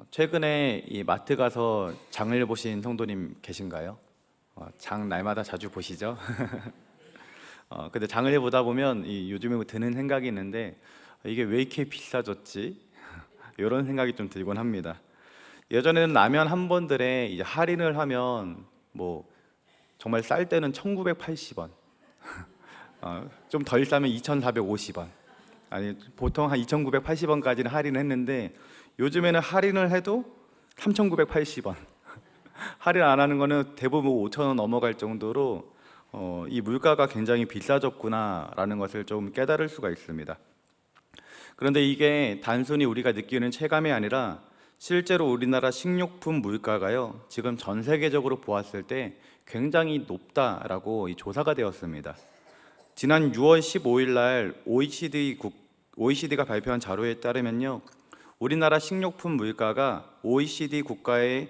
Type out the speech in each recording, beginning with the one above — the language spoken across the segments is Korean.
최근에 이 마트 가서 장을 보신 성도님 계신가요? 장 날마다 자주 보시죠? 근데 장을 보다 보면 요즘에 드는 생각이 있는데 이게 왜 이렇게 비싸졌지? 이런 생각이 좀 들곤 합니다. 예전에는 라면 한 번들에 이제 할인을 하면 뭐 정말 쌀 때는 1,980원, 좀 덜 싸면 2,450원, 아니 보통 한 2,980원까지는 할인을 했는데 요즘에는 할인을 해도 3,980원. 할인 안 하는 거는 대부분 5,000원 넘어갈 정도로 이 물가가 굉장히 비싸졌구나라는 것을 좀 깨달을 수가 있습니다. 그런데 이게 단순히 우리가 느끼는 체감이 아니라 실제로 우리나라 식료품 물가가요, 지금 전 세계적으로 보았을 때 굉장히 높다라고 이 조사가 되었습니다. 지난 6월 15일 날 OECD가 발표한 자료에 따르면요, 우리나라 식료품 물가가 OECD 국가에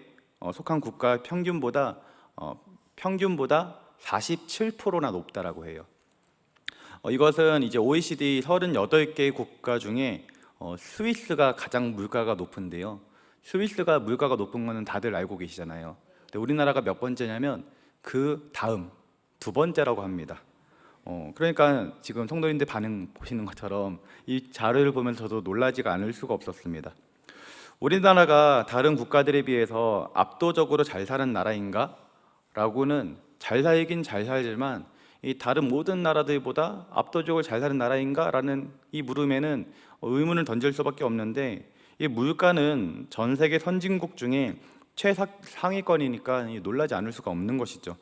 속한 국가 평균보다 47%나 높다라고 해요. 이것은 이제 OECD 38개 국가 중에 스위스가 가장 물가가 높은데요. 스위스가 물가가 높은 거는 다들 알고 계시잖아요. 근데 우리나라가 몇 번째냐면 그 다음 두 번째라고 합니다. 그러니까 지금 성도님들 반응 보시는 것처럼 이 자료를 보면서 저도 놀라지가 않을 수가 없었습니다. 우리나라가 다른 국가들에 비해서 압도적으로 잘 사는 나라인가? 라고는 잘 살긴 잘 살지만 이 다른 모든 나라들보다 압도적으로 잘 사는 나라인가? 라는 이 물음에는 의문을 던질 수밖에 없는데, 이 물가는 전 세계 선진국 중에 최상위권이니까 놀라지 않을 수가 없는 것이죠.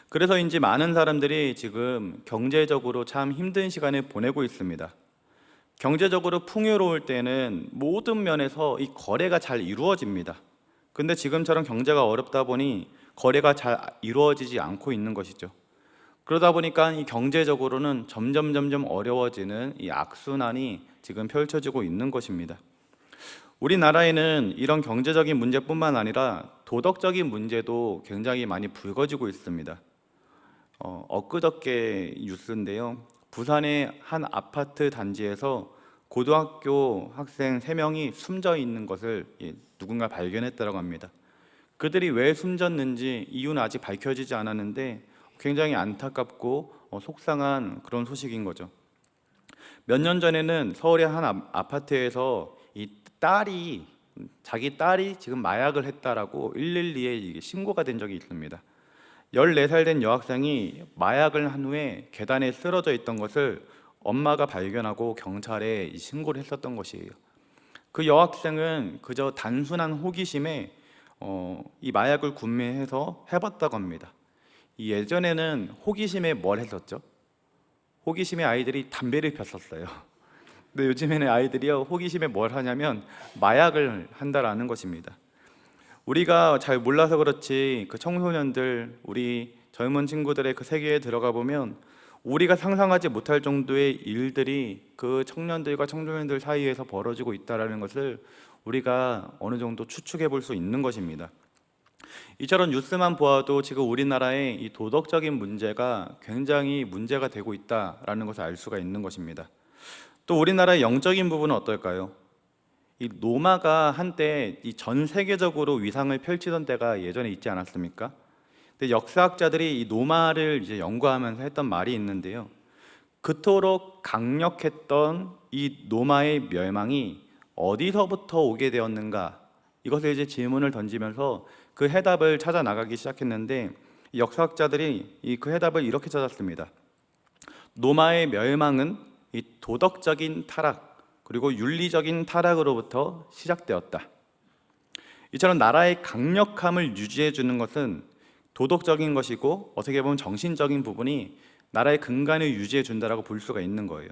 그래서인지 많은 사람들이 지금 경제적으로 참 힘든 시간을 보내고 있습니다. 경제적으로 풍요로울 때는 모든 면에서 이 거래가 잘 이루어집니다. 근데 지금처럼 경제가 어렵다 보니 거래가 잘 이루어지지 않고 있는 것이죠. 그러다 보니까 이 경제적으로는 점점 어려워지는 이 악순환이 지금 펼쳐지고 있는 것입니다. 우리나라에는 이런 경제적인 문제뿐만 아니라 도덕적인 문제도 굉장히 많이 불거지고 있습니다. 엊그저께 뉴스인데요, 부산의 한 아파트 단지에서 고등학교 학생 3명이 숨져 있는 것을 누군가 발견했다고 합니다. 그들이 왜 숨졌는지 이유는 아직 밝혀지지 않았는데 굉장히 안타깝고 속상한 그런 소식인 거죠. 몇 년 전에는 서울의 한 아파트에서 자기 딸이 지금 마약을 했다라고 112에 신고가 된 적이 있습니다. 14살 된 여학생이 마약을 한 후에 계단에 쓰러져 있던 것을 엄마가 발견하고 경찰에 신고를 했었던 것이에요. 그 여학생은 그저 단순한 호기심에 이 마약을 구매해서 해봤다고 합니다. 예전에는 호기심에 뭘 했었죠? 호기심에 아이들이 담배를 폈었어요. 근데 요즘에는 아이들이요, 호기심에 뭘 하냐면 마약을 한다라는 것입니다. 우리가 잘 몰라서 그렇지 그 청소년들, 우리 젊은 친구들의 그 세계에 들어가 보면 우리가 상상하지 못할 정도의 일들이 그 청년들과 청소년들 사이에서 벌어지고 있다는 것을 우리가 어느 정도 추측해 볼 수 있는 것입니다. 이처럼 뉴스만 보아도 지금 우리나라의 이 도덕적인 문제가 굉장히 문제가 되고 있다는 것을 알 수가 있는 것입니다. 또 우리나라의 영적인 부분은 어떨까요? 이 로마가 한때 이 전 세계적으로 위상을 펼치던 때가 예전에 있지 않았습니까? 근데 역사학자들이 이 로마를 이제 연구하면서 했던 말이 있는데요, 그토록 강력했던 이 로마의 멸망이 어디서부터 오게 되었는가, 이것을 이제 질문을 던지면서 그 해답을 찾아 나가기 시작했는데, 이 역사학자들이 그 해답을 이렇게 찾았습니다. 로마의 멸망은 이 도덕적인 타락 그리고 윤리적인 타락으로부터 시작되었다. 이처럼 나라의 강력함을 유지해 주는 것은 도덕적인 것이고 어떻게 보면 정신적인 부분이 나라의 근간을 유지해 준다라고 볼 수가 있는 거예요.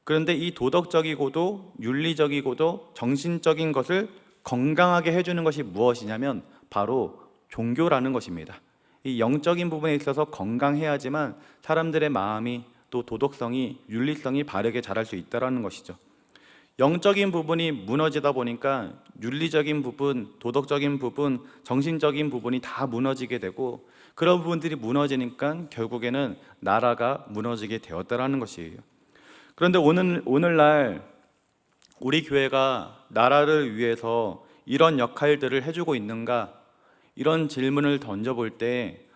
그런데 이 도덕적이고도 윤리적이고도 정신적인 것을 건강하게 해주는 것이 무엇이냐면 바로 종교라는 것입니다. 이 영적인 부분에 있어서 건강해야지만 사람들의 마음이 또 도덕성이, 윤리성이 바르게 자랄 수 있다는 것이죠. 영적인 부분이 무너지다 보니까 윤리적인 부분, 도덕적인 부분, 정신적인 부분이 다 무너지게 되고, 그런 부분들이 무너지니까 결국에는 나라가 무너지게 되었다는 것이에요. 그런데 오늘날 우리 교회가 나라를 위해서 이런 역할들을 해주고 있는가? 이런 질문을 던져볼 때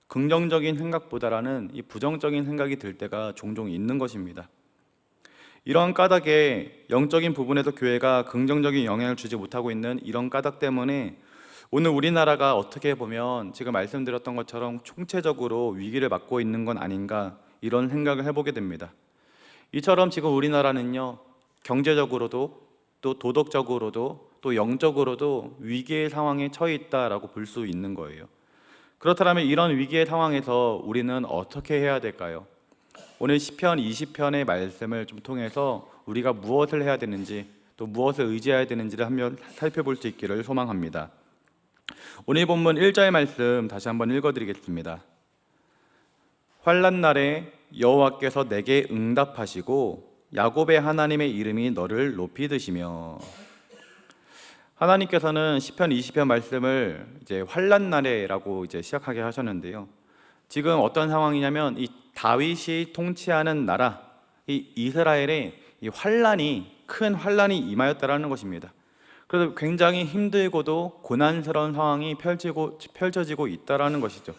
긍정적인 생각보다는 이 부정적인 생각이 들 때가 종종 있는 것입니다. 이러한 까닭에 영적인 부분에서 교회가 긍정적인 영향을 주지 못하고 있는 이런 까닭 때문에 오늘 우리나라가 어떻게 보면 지금 말씀드렸던 것처럼 총체적으로 위기를 맞고 있는 건 아닌가, 이런 생각을 해보게 됩니다. 이처럼 지금 우리나라는요, 경제적으로도 또 도덕적으로도 또 영적으로도 위기의 상황에 처해 있다라고 볼 수 있는 거예요. 그렇다면 이런 위기의 상황에서 우리는 어떻게 해야 될까요? 오늘 시편 20편의 말씀을 좀 통해서 우리가 무엇을 해야 되는지, 또 무엇을 의지해야 되는지를 한번 살펴볼 수 있기를 소망합니다. 오늘 본문 1절 말씀 다시 한번 읽어드리겠습니다. 환난 날에 여호와께서 내게 응답하시고 야곱의 하나님의 이름이 너를 높이 드시며. 하나님께서는 시편 20편 말씀을 이제 환난 날에라고 이제 시작하게 하셨는데요. 지금 어떤 상황이냐면 이 다윗이 통치하는 나라, 이 이스라엘에 이 큰 환난이 임하였다라는 것입니다. 그래서 굉장히 힘들고도 고난스러운 상황이 펼쳐지고 있다라는 것이죠.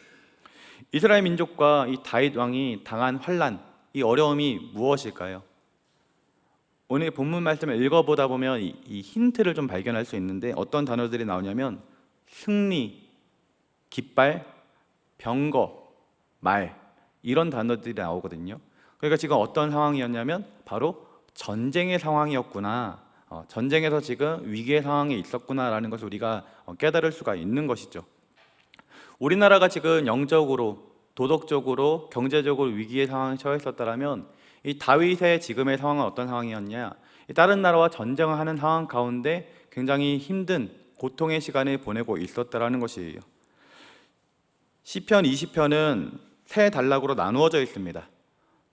이스라엘 민족과 이 다윗 왕이 당한 환난, 이 어려움이 무엇일까요? 오늘 본문 말씀을 읽어보다 보면 이 힌트를 좀 발견할 수 있는데 어떤 단어들이 나오냐면 승리, 깃발, 병거, 말, 이런 단어들이 나오거든요. 그러니까 지금 어떤 상황이었냐면 바로 전쟁의 상황이었구나, 전쟁에서 지금 위기의 상황에 있었구나라는 것을 우리가 깨달을 수가 있는 것이죠. 우리나라가 지금 영적으로, 도덕적으로, 경제적으로 위기의 상황에 처해 있었다면 이 다윗의 지금의 상황은 어떤 상황이었냐? 다른 나라와 전쟁을 하는 상황 가운데 굉장히 힘든 고통의 시간을 보내고 있었다라는 것이에요. 시편 20편은 세 단락으로 나누어져 있습니다.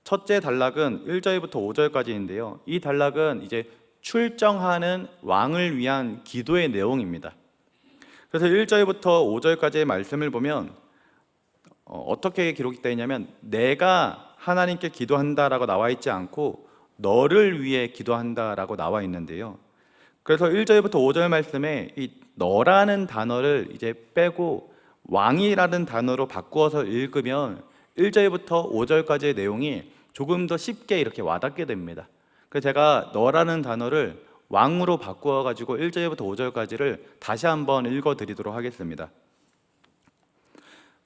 첫째 단락은 1절부터 5절까지인데요. 이 단락은 이제 출정하는 왕을 위한 기도의 내용입니다. 그래서 1절부터 5절까지의 말씀을 보면 어떻게 기록이 되어 있냐면 내가 하나님께 기도한다라고 나와 있지 않고 너를 위해 기도한다라고 나와 있는데요. 그래서 1절부터 5절 말씀에 이 너라는 단어를 이제 빼고 왕이라는 단어로 바꾸어서 읽으면 1절부터 5절까지의 내용이 조금 더 쉽게 이렇게 와닿게 됩니다. 그래서 제가 너라는 단어를 왕으로 바꾸어 가지고 1절부터 5절까지를 다시 한번 읽어 드리도록 하겠습니다.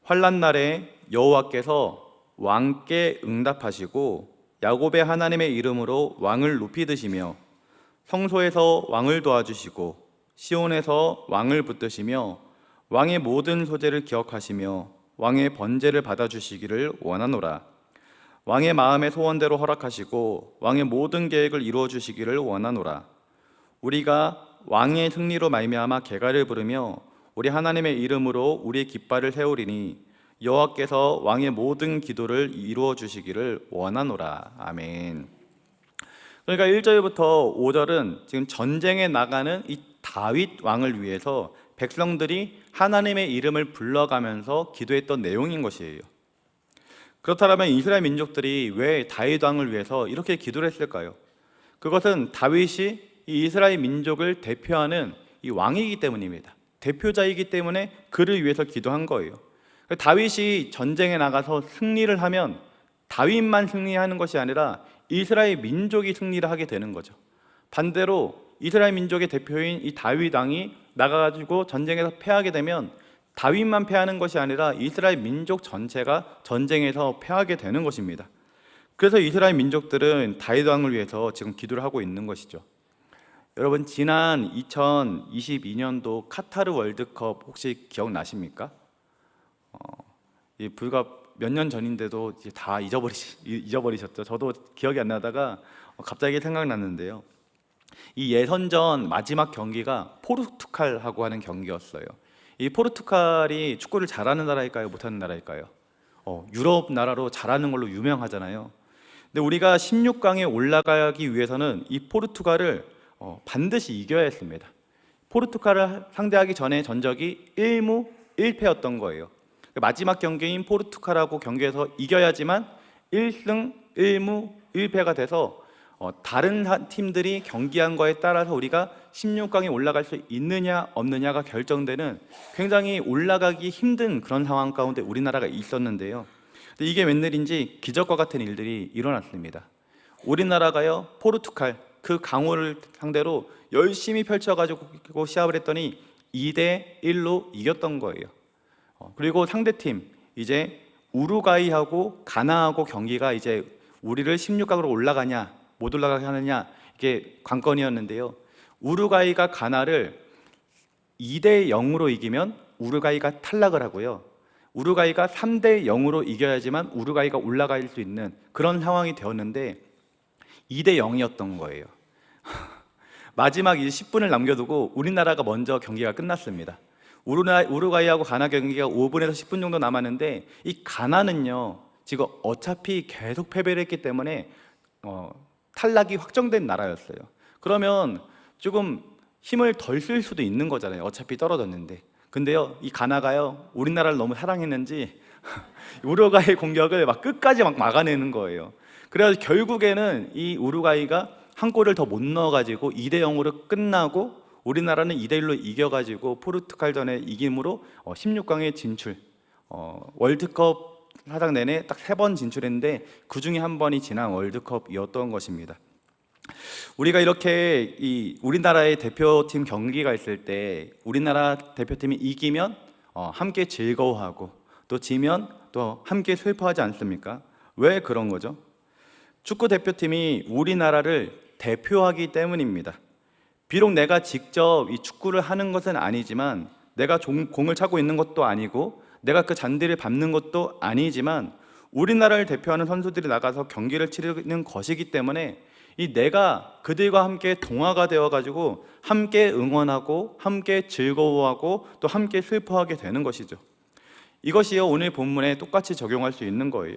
환난 날에 여호와께서 왕께 응답하시고 야곱의 하나님의 이름으로 왕을 높이 드시며 성소에서 왕을 도와주시고 시온에서 왕을 붙드시며 왕의 모든 소재를 기억하시며 왕의 번제를 받아주시기를 원하노라. 왕의 마음의 소원대로 허락하시고 왕의 모든 계획을 이루어 주시기를 원하노라. 우리가 왕의 승리로 말미암아 개가를 부르며 우리 하나님의 이름으로 우리의 깃발을 세우리니 여호와께서 왕의 모든 기도를 이루어 주시기를 원하노라. 아멘. 그러니까 1절부터 5절은 지금 전쟁에 나가는 이 다윗 왕을 위해서 백성들이 하나님의 이름을 불러가면서 기도했던 내용인 것이에요. 그렇다면 이스라엘 민족들이 왜 다윗 왕을 위해서 이렇게 기도를 했을까요? 그것은 다윗이 이 이스라엘 민족을 대표하는 이 왕이기 때문입니다. 대표자이기 때문에 그를 위해서 기도한 거예요. 다윗이 전쟁에 나가서 승리를 하면 다윗만 승리하는 것이 아니라 이스라엘 민족이 승리를 하게 되는 거죠. 반대로 이스라엘 민족의 대표인 이 다윗 왕이 나가가지고 전쟁에서 패하게 되면 다윗만 패하는 것이 아니라 이스라엘 민족 전체가 전쟁에서 패하게 되는 것입니다. 그래서 이스라엘 민족들은 다윗 왕을 위해서 지금 기도를 하고 있는 것이죠. 여러분, 지난 2022년도 카타르 월드컵 혹시 기억나십니까? 불과 몇 년 전인데도 이제 다 잊어버리셨죠. 저도 기억이 안 나다가 갑자기 생각났는데요. 이 예선전 마지막 경기가 포르투갈하고 하는 경기였어요. 이 포르투갈이 축구를 잘하는 나라일까요? 못하는 나라일까요? 유럽 나라로 잘하는 걸로 유명하잖아요. 근데 우리가 16강에 올라가기 위해서는 이 포르투갈을 반드시 이겨야 했습니다. 포르투갈을 상대하기 전에 전적이 1무 1패였던 거예요. 마지막 경기인 포르투갈하고 경기에서 이겨야지만 1승 1무 1패가 돼서 다른 팀들이 경기한 거에 따라서 우리가 16강에 올라갈 수 있느냐 없느냐가 결정되는 굉장히 올라가기 힘든 그런 상황 가운데 우리나라가 있었는데요. 근데 이게 웬일인지 기적과 같은 일들이 일어났습니다. 우리나라가요, 포르투갈 그 강호를 상대로 열심히 펼쳐가지고 시합을 했더니 2대 1로 이겼던 거예요. 그리고 상대팀 이제 우루과이하고 가나하고 경기가 이제 우리를 16강으로 올라가냐 못 올라가게 하느냐, 이게 관건이었는데요. 우루과이가 가나를 2대 0으로 이기면 우루과이가 탈락을 하고요. 우루과이가 3대 0으로 이겨야지만 우루과이가 올라갈 수 있는 그런 상황이 되었는데 2대 0이었던 거예요. 마지막 이제 10분을 남겨두고 우리나라가 먼저 경기가 끝났습니다. 우루과이하고 가나 경기가 5분에서 10분 정도 남았는데, 이 가나는요 지금 어차피 계속 패배를 했기 때문에 탈락이 확정된 나라였어요. 그러면 조금 힘을 덜 쓸 수도 있는 거잖아요. 어차피 떨어졌는데. 근데요, 이 가나가요, 우리나라를 너무 사랑했는지 우루과이 공격을 막 끝까지 막 막아내는 거예요. 그래서 결국에는 이 우루과이가 한 골을 더 못 넣어가지고 2대 0으로 끝나고, 우리나라는 2대 1로 이겨가지고 포르투갈전에 이김으로 16강에 진출. 월드컵 사상 내내 딱 3번 진출했는데 그 중에 한 번이 지난 월드컵이었던 것입니다. 우리가 이렇게 우리나라의 대표팀 경기가 있을 때 우리나라 대표팀이 이기면 함께 즐거워하고, 또 지면 또 함께 슬퍼하지 않습니까? 왜 그런 거죠? 축구 대표팀이 우리나라를 대표하기 때문입니다. 비록 내가 직접 이 축구를 하는 것은 아니지만, 내가 공을 차고 있는 것도 아니고, 내가 그 잔디를 밟는 것도 아니지만, 우리나라를 대표하는 선수들이 나가서 경기를 치르는 것이기 때문에 내가 그들과 함께 동화가 되어가지고 함께 응원하고 함께 즐거워하고 또 함께 슬퍼하게 되는 것이죠. 이것이요, 오늘 본문에 똑같이 적용할 수 있는 거예요.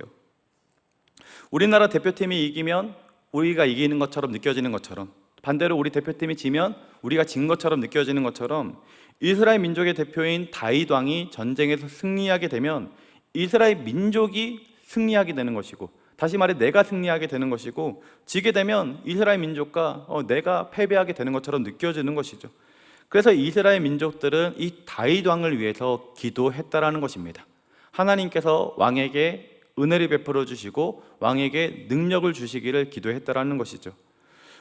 우리나라 대표팀이 이기면 우리가 이기는 것처럼 느껴지는 것처럼, 반대로 우리 대표팀이 지면 우리가 진 것처럼 느껴지는 것처럼, 이스라엘 민족의 대표인 다윗 왕이 전쟁에서 승리하게 되면 이스라엘 민족이 승리하게 되는 것이고, 다시 말해 내가 승리하게 되는 것이고, 지게 되면 이스라엘 민족과 내가 패배하게 되는 것처럼 느껴지는 것이죠. 그래서 이스라엘 민족들은 이 다윗 왕을 위해서 기도했다라는 것입니다. 하나님께서 왕에게 은혜를 베풀어 주시고 왕에게 능력을 주시기를 기도했다라는 것이죠.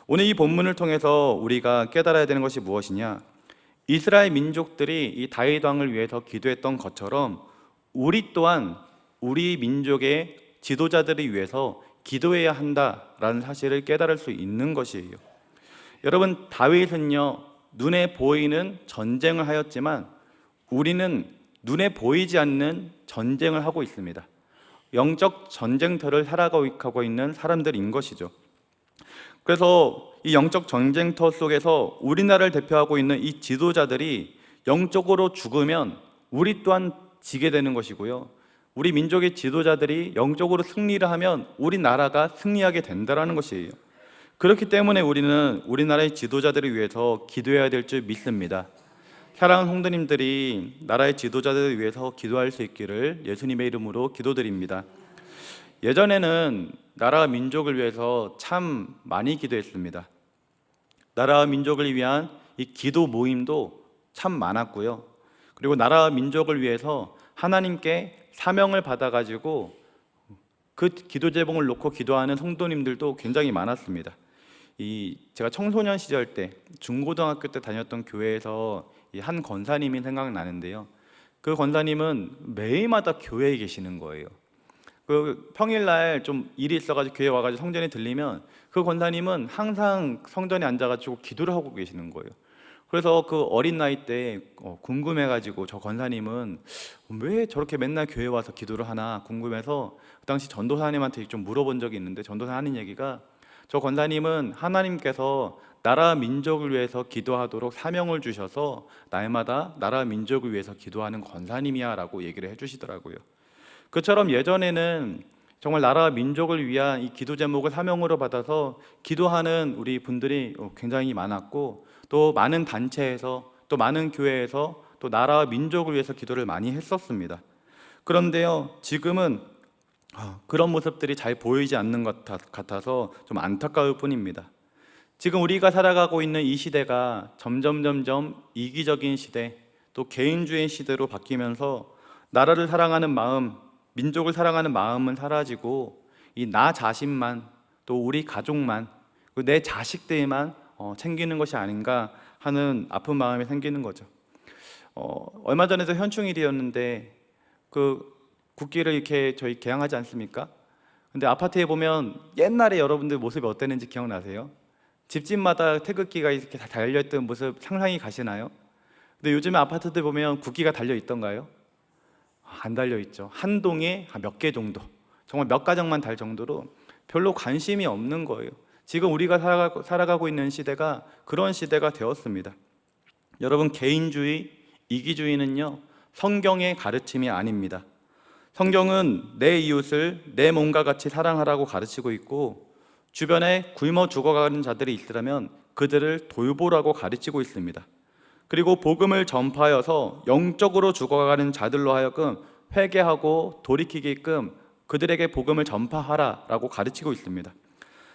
오늘 이 본문을 통해서 우리가 깨달아야 되는 것이 무엇이냐? 이스라엘 민족들이 이 다윗 왕을 위해서 기도했던 것처럼 우리 또한 우리 민족의 지도자들을 위해서 기도해야 한다라는 사실을 깨달을 수 있는 것이에요. 여러분, 다윗은요 눈에 보이는 전쟁을 하였지만 우리는 눈에 보이지 않는 전쟁을 하고 있습니다. 영적 전쟁터를 살아가고 있는 사람들인 것이죠. 그래서 이 영적 전쟁터 속에서 우리나라를 대표하고 있는 이 지도자들이 영적으로 죽으면 우리 또한 지게 되는 것이고요, 우리 민족의 지도자들이 영적으로 승리를 하면 우리나라가 승리하게 된다는 것이에요. 그렇기 때문에 우리는 우리나라의 지도자들을 위해서 기도해야 될 줄 믿습니다. 사랑하는 성도님들이 나라의 지도자들을 위해서 기도할 수 있기를 예수님의 이름으로 기도드립니다. 예전에는 나라와 민족을 위해서 참 많이 기도했습니다. 나라와 민족을 위한 이 기도 모임도 참 많았고요, 그리고 나라와 민족을 위해서 하나님께 사명을 받아가지고 그 기도 제목을 놓고 기도하는 성도님들도 굉장히 많았습니다. 제가 청소년 시절 때, 중고등학교 때 다녔던 교회에서 한 권사님이 생각나는데요, 그 권사님은 매일마다 교회에 계시는 거예요. 그 평일날 좀 일이 있어가지고 교회 와가지고 성전에 들리면 그 권사님은 항상 성전에 앉아가지고 기도를 하고 계시는 거예요. 그래서 그 어린 나이 때 궁금해가지고 저 권사님은 왜 저렇게 맨날 교회 와서 기도를 하나 궁금해서 그 당시 전도사님한테 좀 물어본 적이 있는데, 전도사 하는 얘기가, 저 권사님은 하나님께서 나라 민족을 위해서 기도하도록 사명을 주셔서 날마다 나라 민족을 위해서 기도하는 권사님이야 라고 얘기를 해주시더라고요. 그처럼 예전에는 정말 나라와 민족을 위한 이 기도 제목을 사명으로 받아서 기도하는 우리 분들이 굉장히 많았고, 또 많은 단체에서, 또 많은 교회에서 또 나라와 민족을 위해서 기도를 많이 했었습니다. 그런데요, 지금은 그런 모습들이 잘 보이지 않는 것 같아서 좀 안타까울 뿐입니다. 지금 우리가 살아가고 있는 이 시대가 점점 이기적인 시대, 또 개인주의 시대로 바뀌면서 나라를 사랑하는 마음, 민족을 사랑하는 마음은 사라지고 이 나 자신만, 또 우리 가족만, 내 자식들만 챙기는 것이 아닌가 하는 아픈 마음이 생기는 거죠. 얼마 전에도 현충일이었는데 그 국기를 이렇게 저희 개항하지 않습니까? 근데 아파트에 보면 옛날에 여러분들 모습이 어땠는지 기억나세요? 집집마다 태극기가 이렇게 다 달려있던 모습 상상이 가시나요? 근데 요즘에 아파트들 보면 국기가 달려 있던가요? 안 달려 있죠. 한 동에 몇 개 정도, 정말 몇 가정만 달 정도로 별로 관심이 없는 거예요. 지금 우리가 살아가고 있는 시대가 그런 시대가 되었습니다. 여러분, 개인주의, 이기주의는요, 성경의 가르침이 아닙니다. 성경은 내 이웃을 내 몸과 같이 사랑하라고 가르치고 있고, 주변에 굶어 죽어가는 자들이 있으라면 그들을 돌보라고 가르치고 있습니다. 그리고 복음을 전파하여서 영적으로 죽어가는 자들로 하여금 회개하고 돌이키게끔 그들에게 복음을 전파하라라고 가르치고 있습니다.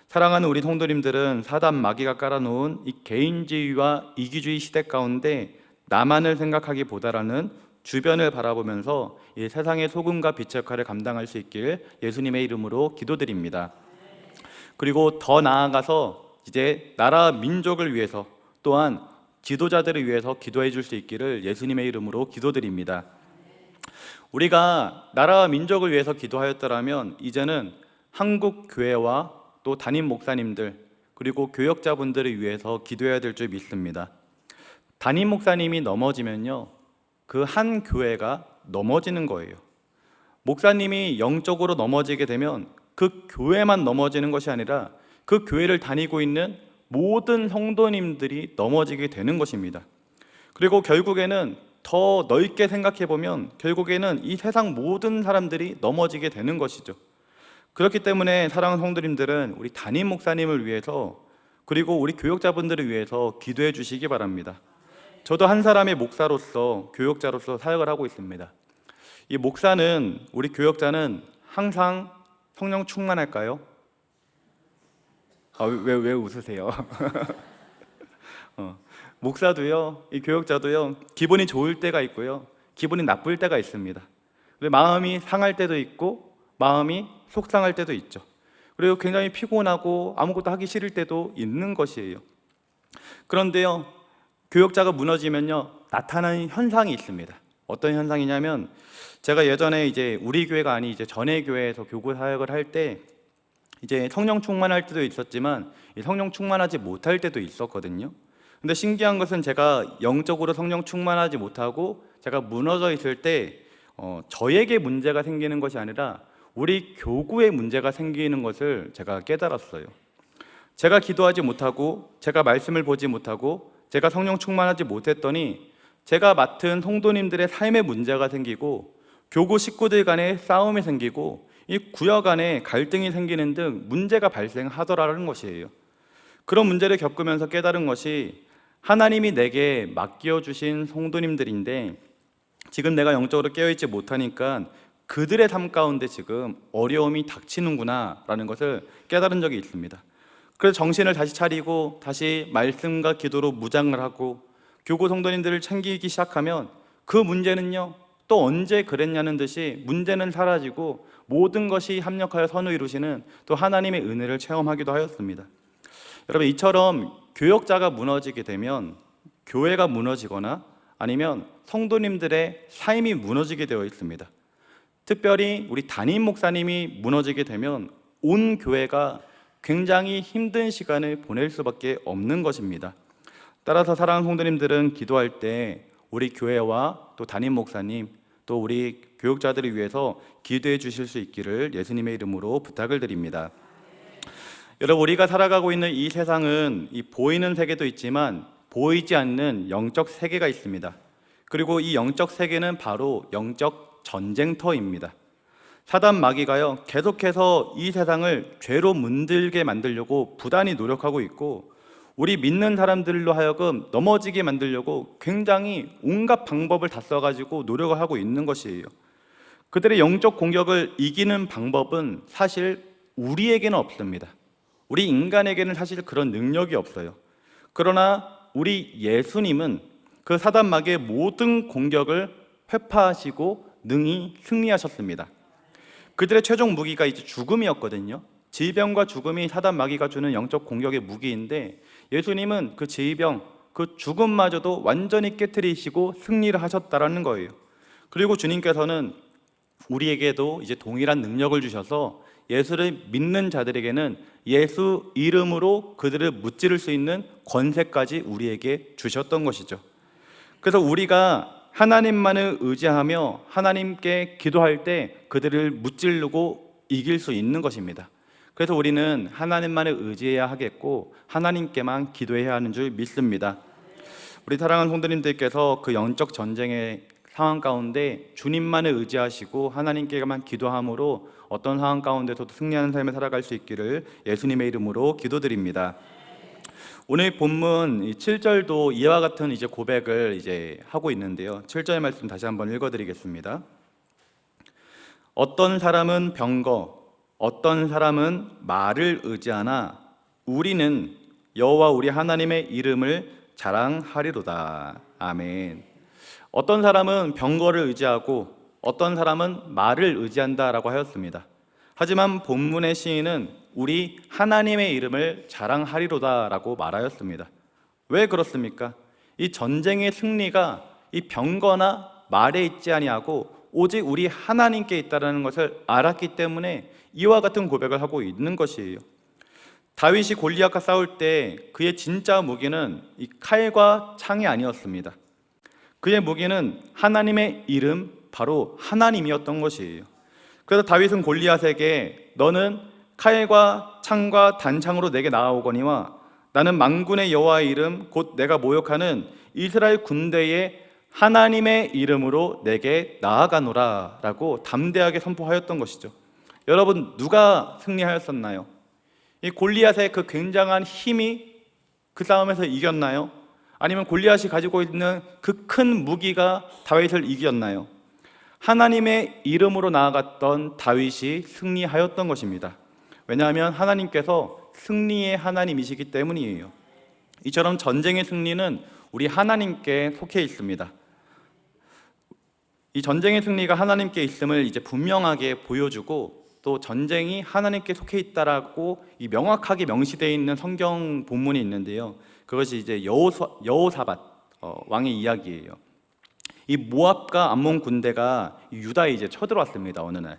사랑하는 우리 성도님들은 사단 마귀가 깔아놓은 이 개인주의와 이기주의 시대 가운데 나만을 생각하기보다는 주변을 바라보면서 이 세상의 소금과 빛의 역할을 감당할 수 있길 예수님의 이름으로 기도드립니다. 그리고 더 나아가서 이제 나라 민족을 위해서, 또한 지도자들을 위해서 기도해 줄 수 있기를 예수님의 이름으로 기도드립니다. 우리가 나라와 민족을 위해서 기도하였더라면 이제는 한국 교회와 또 담임 목사님들, 그리고 교역자분들을 위해서 기도해야 될 줄 믿습니다. 담임 목사님이 넘어지면요, 그 한 교회가 넘어지는 거예요. 목사님이 영적으로 넘어지게 되면 그 교회만 넘어지는 것이 아니라 그 교회를 다니고 있는 모든 성도님들이 넘어지게 되는 것입니다. 그리고 결국에는 더 넓게 생각해 보면 결국에는 이 세상 모든 사람들이 넘어지게 되는 것이죠. 그렇기 때문에 사랑하는 성도님들은 우리 담임 목사님을 위해서, 그리고 우리 교역자분들을 위해서 기도해 주시기 바랍니다. 저도 한 사람의 목사로서, 교역자로서 사역을 하고 있습니다. 이 목사는, 우리 교역자는 항상 성령 충만할까요? 왜 웃으세요? 목사도요, 이 교역자도요, 기분이 좋을 때가 있고요, 기분이 나쁠 때가 있습니다. 마음이 상할 때도 있고 마음이 속상할 때도 있죠. 그리고 굉장히 피곤하고 아무것도 하기 싫을 때도 있는 것이에요. 그런데요, 교역자가 무너지면요, 나타나는 현상이 있습니다. 어떤 현상이냐면, 제가 예전에 이제 우리 교회가 아닌 이제 전에 교회에서 교구 사역을 할 때 이제 성령 충만할 때도 있었지만 성령 충만하지 못할 때도 있었거든요. 근데 신기한 것은 제가 영적으로 성령 충만하지 못하고 제가 무너져 있을 때 저에게 문제가 생기는 것이 아니라 우리 교구에 문제가 생기는 것을 제가 깨달았어요. 제가 기도하지 못하고 제가 말씀을 보지 못하고 제가 성령 충만하지 못했더니 제가 맡은 성도님들의 삶에 문제가 생기고 교구 식구들 간에 싸움이 생기고 이 구역 안에 갈등이 생기는 등 문제가 발생하더라는 것이에요. 그런 문제를 겪으면서 깨달은 것이 하나님이 내게 맡겨주신 성도님들인데 지금 내가 영적으로 깨어있지 못하니까 그들의 삶 가운데 지금 어려움이 닥치는구나 라는 것을 깨달은 적이 있습니다. 그래서 정신을 다시 차리고 다시 말씀과 기도로 무장을 하고 교구 성도님들을 챙기기 시작하면 그 문제는요, 또 언제 그랬냐는 듯이 문제는 사라지고 모든 것이 합력하여 선을 이루시는 또 하나님의 은혜를 체험하기도 하였습니다. 여러분, 이처럼 교역자가 무너지게 되면 교회가 무너지거나 아니면 성도님들의 삶이 무너지게 되어 있습니다. 특별히 우리 담임 목사님이 무너지게 되면 온 교회가 굉장히 힘든 시간을 보낼 수밖에 없는 것입니다. 따라서 사랑하는 성도님들은 기도할 때 우리 교회와 또 담임 목사님, 또 우리 교육자들을 위해서 기도해 주실 수 있기를 예수님의 이름으로 부탁을 드립니다. 여러분, 우리가 살아가고 있는 이 세상은 이 보이는 세계도 있지만 보이지 않는 영적 세계가 있습니다. 그리고 이 영적 세계는 바로 영적 전쟁터입니다. 사단 마귀가요, 계속해서 이 세상을 죄로 문들게 만들려고 부단히 노력하고 있고 우리 믿는 사람들로 하여금 넘어지게 만들려고 굉장히 온갖 방법을 다 써가지고 노력을 하고 있는 것이에요. 그들의 영적 공격을 이기는 방법은 사실 우리에게는 없습니다. 우리 인간에게는 사실 그런 능력이 없어요. 그러나 우리 예수님은 그 사단 마귀의 모든 공격을 회파하시고 능히 승리하셨습니다. 그들의 최종 무기가 이제 죽음이었거든요. 질병과 죽음이 사단 마귀가 주는 영적 공격의 무기인데, 예수님은 그 질병, 그 죽음마저도 완전히 깨트리시고 승리를 하셨다라는 거예요. 그리고 주님께서는 우리에게도 이제 동일한 능력을 주셔서 예수를 믿는 자들에게는 예수 이름으로 그들을 무찌를 수 있는 권세까지 우리에게 주셨던 것이죠. 그래서 우리가 하나님만을 의지하며 하나님께 기도할 때 그들을 무찌르고 이길 수 있는 것입니다. 그래서 우리는 하나님만을 의지해야 하겠고 하나님께만 기도해야 하는 줄 믿습니다. 우리 사랑하는 성도님들께서 그 영적 전쟁의 상황 가운데 주님만을 의지하시고 하나님께만 기도함으로 어떤 상황 가운데서도 승리하는 삶을 살아갈 수 있기를 예수님의 이름으로 기도드립니다. 오늘 본문 7절도 이와 같은 이제 고백을 이제 하고 있는데요. 7절 말씀 다시 한번 읽어드리겠습니다. 어떤 사람은 병거, 어떤 사람은 말을 의지하나 우리는 여호와 우리 하나님의 이름을 자랑하리로다. 아멘. 어떤 사람은 병거를 의지하고 어떤 사람은 말을 의지한다라고 하였습니다. 하지만 본문의 시인은 우리 하나님의 이름을 자랑하리로다라고 말하였습니다. 왜 그렇습니까? 이 전쟁의 승리가 이 병거나 말에 있지 아니하고 오직 우리 하나님께 있다라는 것을 알았기 때문에 이와 같은 고백을 하고 있는 것이에요. 다윗이 골리앗과 싸울 때 그의 진짜 무기는 이 칼과 창이 아니었습니다. 그의 무기는 하나님의 이름, 바로 하나님이었던 것이에요. 그래서 다윗은 골리앗에게 너는 칼과 창과 단창으로 내게 나아오거니와 나는 만군의 여호와의 이름 곧 내가 모욕하는 이스라엘 군대의 하나님의 이름으로 내게 나아가노라 라고 담대하게 선포하였던 것이죠. 여러분, 누가 승리하였었나요? 이 골리앗의 그 굉장한 힘이 그 싸움에서 이겼나요? 아니면 골리앗이 가지고 있는 그 큰 무기가 다윗을 이겼나요? 하나님의 이름으로 나아갔던 다윗이 승리하였던 것입니다. 왜냐하면 하나님께서 승리의 하나님이시기 때문이에요. 이처럼 전쟁의 승리는 우리 하나님께 속해 있습니다. 이 전쟁의 승리가 하나님께 있음을 이제 분명하게 보여주고, 또 전쟁이 하나님께 속해 있다라고 이 명확하게 명시되어 있는 성경 본문이 있는데요. 그것이 이제 여호사밧 왕의 이야기예요. 이 모압과 암몬 군대가 유다에 이제 쳐들어왔습니다. 어느 날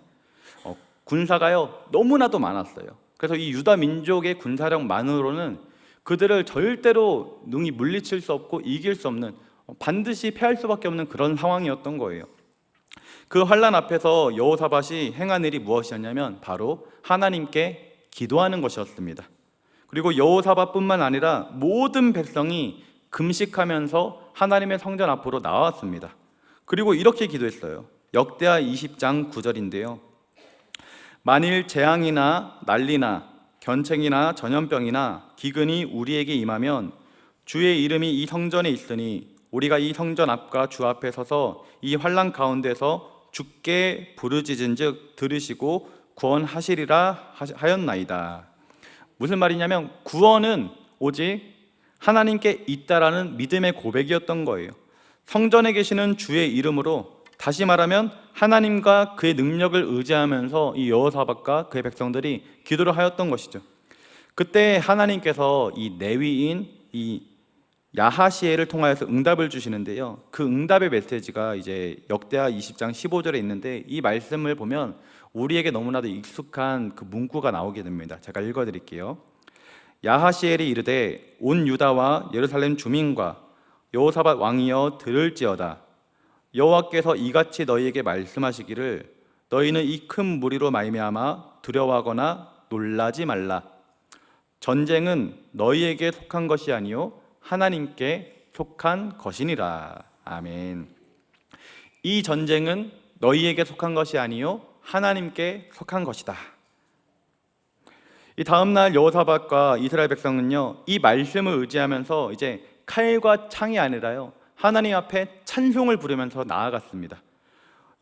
군사가요 너무나도 많았어요. 그래서 이 유다 민족의 군사력만으로는 그들을 절대로 능히 물리칠 수 없고 이길 수 없는, 반드시 패할 수밖에 없는 그런 상황이었던 거예요. 그 환난 앞에서 여호사밧이 행한 일이 무엇이었냐면 바로 하나님께 기도하는 것이었습니다. 그리고 여호사밧뿐만 아니라 모든 백성이 금식하면서 하나님의 성전 앞으로 나왔습니다. 그리고 이렇게 기도했어요. 역대하 20장 9절인데요. 만일 재앙이나 난리나 견책이나 전염병이나 기근이 우리에게 임하면 주의 이름이 이 성전에 있으니 우리가 이 성전 앞과 주 앞에 서서 이 환난 가운데서 주께 부르짖은즉 들으시고 구원하시리라 하였나이다. 무슨 말이냐면 구원은 오직 하나님께 있다라는 믿음의 고백이었던 거예요. 성전에 계시는 주의 이름으로, 다시 말하면 하나님과 그의 능력을 의지하면서 이 여호사밧과 그의 백성들이 기도를 하였던 것이죠. 그때 하나님께서 이 레위인 이 야하시엘을 통하여서 응답을 주시는데요. 그 응답의 메시지가 이제 역대하 20장 15절에 있는데, 이 말씀을 보면 우리에게 너무나도 익숙한 그 문구가 나오게 됩니다. 제가 읽어드릴게요. 야하시엘이 이르되 온 유다와 예루살렘 주민과 여호사밧 왕이여 들을지어다. 여호와께서 이같이 너희에게 말씀하시기를 너희는 이 큰 무리로 말미암아 두려워하거나 놀라지 말라. 전쟁은 너희에게 속한 것이 아니요 하나님께 속한 것이니라. 아멘. 이 전쟁은 너희에게 속한 것이 아니요 하나님께 속한 것이다. 이 다음 날 여호사밧과 이스라엘 백성은요 이 말씀을 의지하면서 이제 칼과 창이 아니라요 하나님 앞에 찬송을 부르면서 나아갔습니다.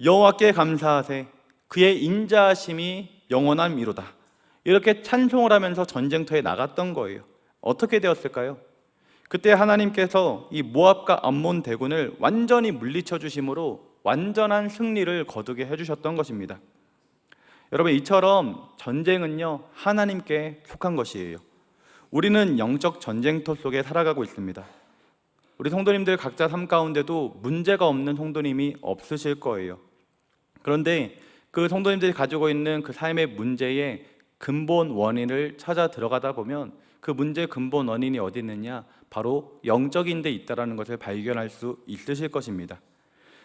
여호와께 감사하세 그의 인자하심이 영원함이로다. 이렇게 찬송을 하면서 전쟁터에 나갔던 거예요. 어떻게 되었을까요? 그때 하나님께서 이 모압과 암몬 대군을 완전히 물리쳐 주심으로 완전한 승리를 거두게 해주셨던 것입니다. 여러분, 이처럼 전쟁은요 하나님께 속한 것이에요. 우리는 영적 전쟁터 속에 살아가고 있습니다. 우리 성도님들 각자 삶 가운데도 문제가 없는 성도님이 없으실 거예요. 그런데 그 성도님들이 가지고 있는 그 삶의 문제의 근본 원인을 찾아 들어가다 보면 그 문제의 근본 원인이 어디 있느냐? 바로 영적인 데 있다는 것을 발견할 수 있으실 것입니다.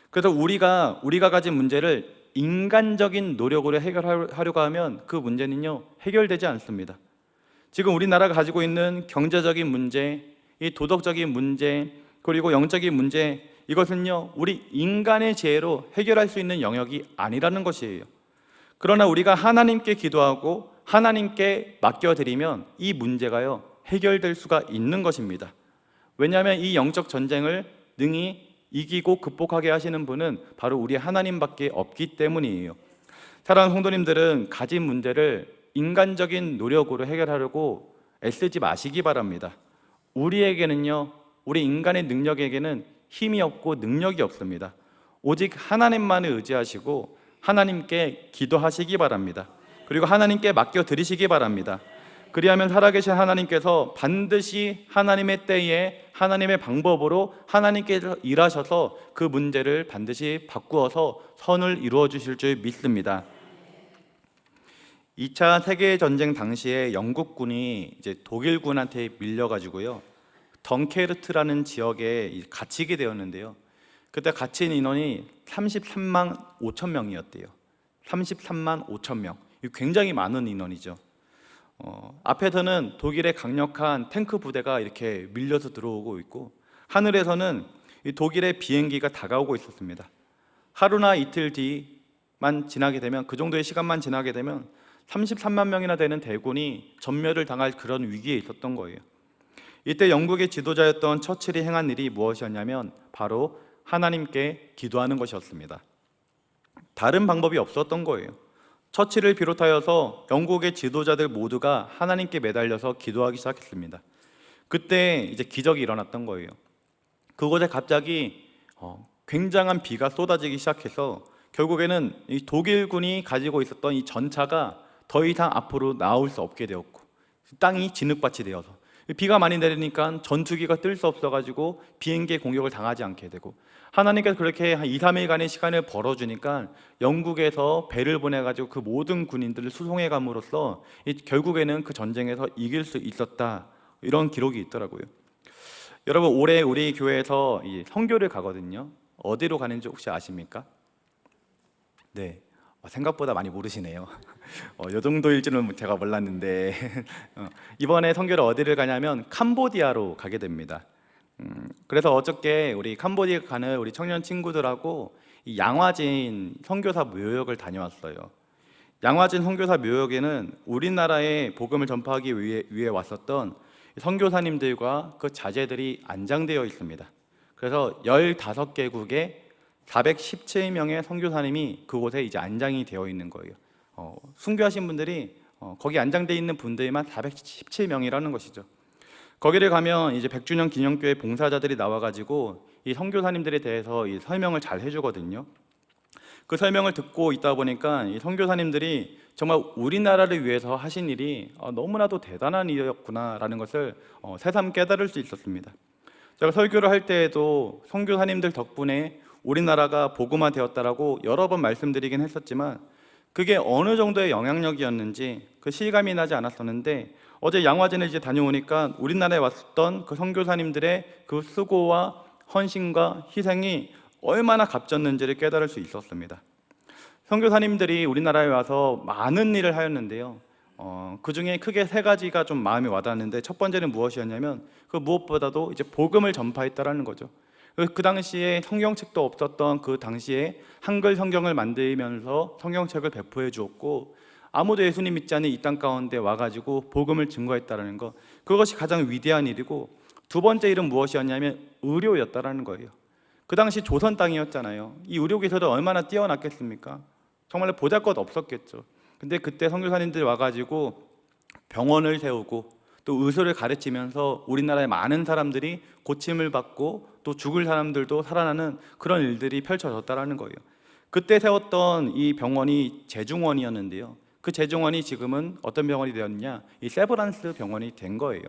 그래서 우리가 가진 문제를 인간적인 노력으로 해결하려고 하면 그 문제는요 해결되지 않습니다. 지금 우리나라가 가지고 있는 경제적인 문제, 이 도덕적인 문제, 그리고 영적인 문제, 이것은요 우리 인간의 지혜로 해결할 수 있는 영역이 아니라는 것이에요. 그러나 우리가 하나님께 기도하고 하나님께 맡겨드리면 이 문제가요 해결될 수가 있는 것입니다. 왜냐하면 이 영적 전쟁을 능히 이기고 극복하게 하시는 분은 바로 우리 하나님밖에 없기 때문이에요. 사랑하는 성도님들은 가진 문제를 인간적인 노력으로 해결하려고 애쓰지 마시기 바랍니다. 우리에게는요, 우리 인간의 능력에게는 힘이 없고 능력이 없습니다. 오직 하나님만을 의지하시고 하나님께 기도하시기 바랍니다. 그리고 하나님께 맡겨드리시기 바랍니다. 그리하면 살아계신 하나님께서 반드시 하나님의 때에 하나님의 방법으로 하나님께서 일하셔서 그 문제를 반드시 바꾸어서 선을 이루어 주실 줄 믿습니다. 2차 세계전쟁 당시에 영국군이 이제 독일군한테 밀려가지고요 덩케르트라는 지역에 갇히게 되었는데요. 그때 갇힌 인원이 33만 5천 명이었대요. 33만 5천 명. 굉장히 많은 인원이죠. 앞에서는 독일의 강력한 탱크 부대가 이렇게 밀려서 들어오고 있고 하늘에서는 이 독일의 비행기가 다가오고 있었습니다. 하루나 이틀 뒤만 지나게 되면, 그 정도의 시간만 지나게 되면 33만 명이나 되는 대군이 전멸을 당할 그런 위기에 있었던 거예요. 이때 영국의 지도자였던 처칠이 행한 일이 무엇이었냐면 바로 하나님께 기도하는 것이었습니다. 다른 방법이 없었던 거예요. 처칠을 비롯하여서 영국의 지도자들 모두가 하나님께 매달려서 기도하기 시작했습니다. 그때 이제 기적이 일어났던 거예요. 그곳에 갑자기 굉장한 비가 쏟아지기 시작해서 결국에는 이 독일군이 가지고 있었던 이 전차가 더 이상 앞으로 나올 수 없게 되었고 땅이 진흙밭이 되어서 비가 많이 내리니까 전투기가 뜰 수 없어가지고 비행기의 공격을 당하지 않게 되고, 하나님께서 그렇게 한 2, 3일간의 시간을 벌어주니까 영국에서 배를 보내가지고 그 모든 군인들을 수송해 감으로써 결국에는 그 전쟁에서 이길 수 있었다, 이런 기록이 있더라고요. 여러분, 올해 우리 교회에서 이 선교를 가거든요. 어디로 가는지 혹시 아십니까? 네, 생각보다 많이 모르시네요. 이 정도일 줄은 제가 몰랐는데 이번에 선교를 어디를 가냐면 캄보디아로 가게 됩니다. 그래서 어저께 우리 캄보디아 가는 우리 청년 친구들하고 이 양화진 선교사 묘역을 다녀왔어요. 양화진 선교사 묘역에는 우리나라에 복음을 전파하기 위해 왔었던 선교사님들과 그 자제들이 안장되어 있습니다. 그래서 15개국의 417명의 선교사님이 그곳에 이제 안장이 되어 있는 거예요. 순교하신 분들이 거기 안장되어 있는 분들만 417명이라는 것이죠. 거기를 가면 이제 100주년 기념교회 봉사자들이 나와가지고 이 선교사님들에 대해서 이 설명을 잘 해주거든요. 그 설명을 듣고 있다 보니까 이 선교사님들이 정말 우리나라를 위해서 하신 일이 너무나도 대단한 일이었구나라는 것을 새삼 깨달을 수 있었습니다. 제가 설교를 할 때에도 선교사님들 덕분에 우리나라가 복음화 되었다라고 여러 번 말씀드리긴 했었지만 그게 어느 정도의 영향력이었는지 그 실감이 나지 않았었는데, 어제 양화진을 이제 다녀오니까 우리나라에 왔던 그 선교사님들의 그 수고와 헌신과 희생이 얼마나 값졌는지를 깨달을 수 있었습니다. 선교사님들이 우리나라에 와서 많은 일을 하였는데요. 그 중에 크게 3가지가 좀 마음에 와닿았는데, 첫 번째는 무엇이었냐면 그 무엇보다도 이제 복음을 전파했다라는 거죠. 그 당시에 성경책도 없었던 그 당시에 한글 성경을 만들면서 성경책을 배포해 주었고, 아무도 예수님 믿지 않는 이 땅 가운데 와가지고 복음을 증거했다라는 것, 그것이 가장 위대한 일이고, 두 번째 일은 무엇이었냐면 의료였다라는 거예요. 그 당시 조선 땅이었잖아요. 이 의료기술은 얼마나 뛰어났겠습니까? 정말 보잘것 없었겠죠. 근데 그때 선교사님들이 와가지고 병원을 세우고 또 의술을 가르치면서 우리나라의 많은 사람들이 고침을 받고 또 죽을 사람들도 살아나는 그런 일들이 펼쳐졌다라는 거예요. 그때 세웠던 이 병원이 제중원이었는데요. 그 제중원이 지금은 어떤 병원이 되었느냐? 이 세브란스 병원이 된 거예요.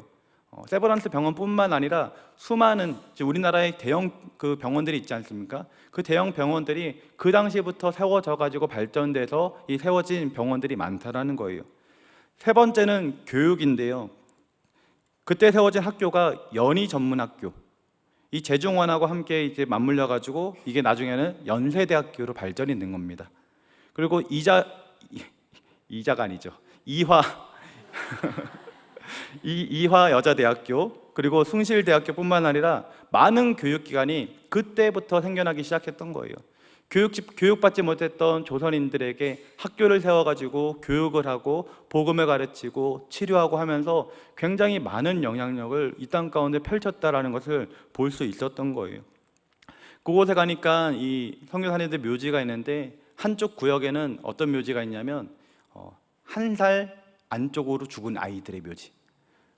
세브란스 병원뿐만 아니라 수많은 우리나라의 대형 그 병원들이 있지 않습니까? 그 대형 병원들이 그 당시부터 세워져 가지고 발전돼서 이 세워진 병원들이 많다라는 거예요. 세 번째는 교육인데요. 그때 세워진 학교가 연희 전문학교. 이 제중원하고 함께 이제 맞물려 가지고 이게 나중에는 연세대학교로 발전이 된 겁니다. 그리고 이자가 아니죠. 이화 여자대학교 그리고 숭실대학교뿐만 아니라 많은 교육기관이 그때부터 생겨나기 시작했던 거예요. 교육받지 못했던 조선인들에게 학교를 세워가지고 교육을 하고 복음을 가르치고 치료하고 하면서 굉장히 많은 영향력을 이 땅 가운데 펼쳤다라는 것을 볼 수 있었던 거예요. 그곳에 가니까 이 선교사님들 묘지가 있는데 한쪽 구역에는 어떤 묘지가 있냐면 1살 안쪽으로 죽은 아이들의 묘지.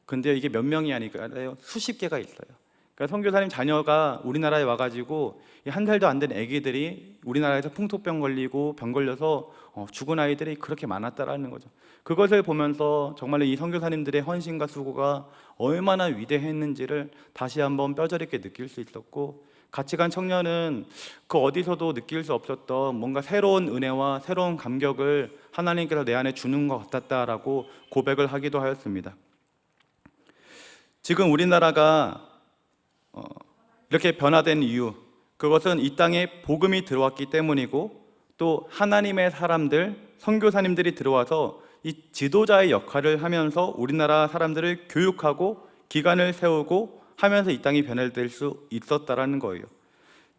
근데 이게 몇 명이 아니라요, 수십 개가 있어요. 그러니까 선교사님 자녀가 우리나라에 와가지고 1살도 안 된 아기들이 우리나라에서 풍토병 걸리고 병 걸려서 죽은 아이들이 그렇게 많았다라는 거죠. 그것을 보면서 정말 이 선교사님들의 헌신과 수고가 얼마나 위대했는지를 다시 한번 뼈저리게 느낄 수 있었고, 같이 간 청년은 그 어디서도 느낄 수 없었던 뭔가 새로운 은혜와 새로운 감격을 하나님께서 내 안에 주는 것 같았다라고 고백을 하기도 하였습니다. 지금 우리나라가 이렇게 변화된 이유, 그것은 이 땅에 복음이 들어왔기 때문이고 또 하나님의 사람들, 선교사님들이 들어와서 이 지도자의 역할을 하면서 우리나라 사람들을 교육하고 기관을 세우고 하면서 이 땅이 변화될 수 있었다라는 거예요.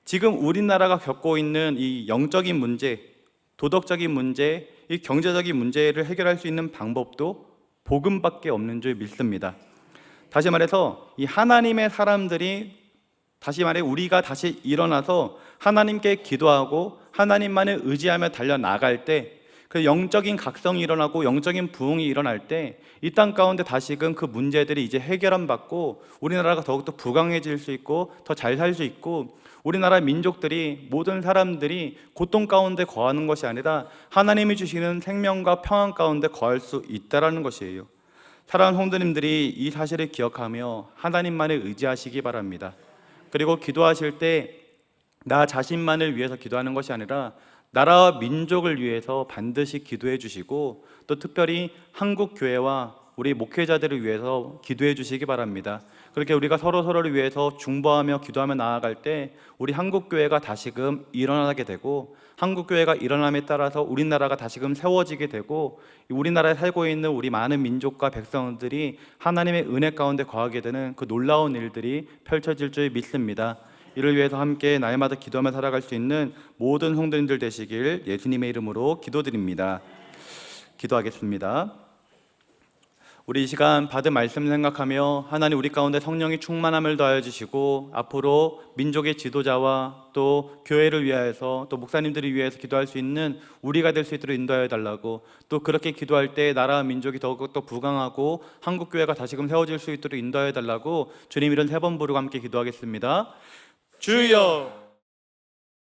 지금 우리나라가 겪고 있는 이 영적인 문제, 도덕적인 문제, 이 경제적인 문제를 해결할 수 있는 방법도 복음밖에 없는 줄 믿습니다. 다시 말해서 이 하나님의 사람들이, 다시 말해 우리가 다시 일어나서 하나님께 기도하고 하나님만을 의지하며 달려나갈 때, 그 영적인 각성이 일어나고 영적인 부흥이 일어날 때 이 땅 가운데 다시금 그 문제들이 이제 해결함 받고 우리나라가 더욱더 부강해질 수 있고 더 잘 살 수 있고, 우리나라 민족들이, 모든 사람들이 고통 가운데 거하는 것이 아니라 하나님이 주시는 생명과 평안 가운데 거할 수 있다라는 것이에요. 사랑하는 성도님들이 이 사실을 기억하며 하나님만을 의지하시기 바랍니다. 그리고 기도하실 때 나 자신만을 위해서 기도하는 것이 아니라 나라와 민족을 위해서 반드시 기도해 주시고, 또 특별히 한국 교회와 우리 목회자들을 위해서 기도해 주시기 바랍니다. 그렇게 우리가 서로를 위해서 중보하며 기도하며 나아갈 때 우리 한국 교회가 다시금 일어나게 되고, 한국 교회가 일어남에 따라서 우리나라가 다시금 세워지게 되고, 우리나라에 살고 있는 우리 많은 민족과 백성들이 하나님의 은혜 가운데 거하게 되는 그 놀라운 일들이 펼쳐질 줄 믿습니다. 이를 위해서 함께 날마다 기도하며 살아갈 수 있는 모든 성도님들 되시길 예수님의 이름으로 기도드립니다. 기도하겠습니다. 우리 이 시간 받은 말씀 생각하며 하나님, 우리 가운데 성령의 충만함을 더하여 주시고 앞으로 민족의 지도자와 또 교회를 위하여서 또 목사님들을 위해서 기도할 수 있는 우리가 될 수 있도록 인도하여 달라고, 또 그렇게 기도할 때 나라와 민족이 더욱더 부강하고 한국 교회가 다시금 세워질 수 있도록 인도하여 달라고 주님 이런 3번 부르고 함께 기도하겠습니다. 주여.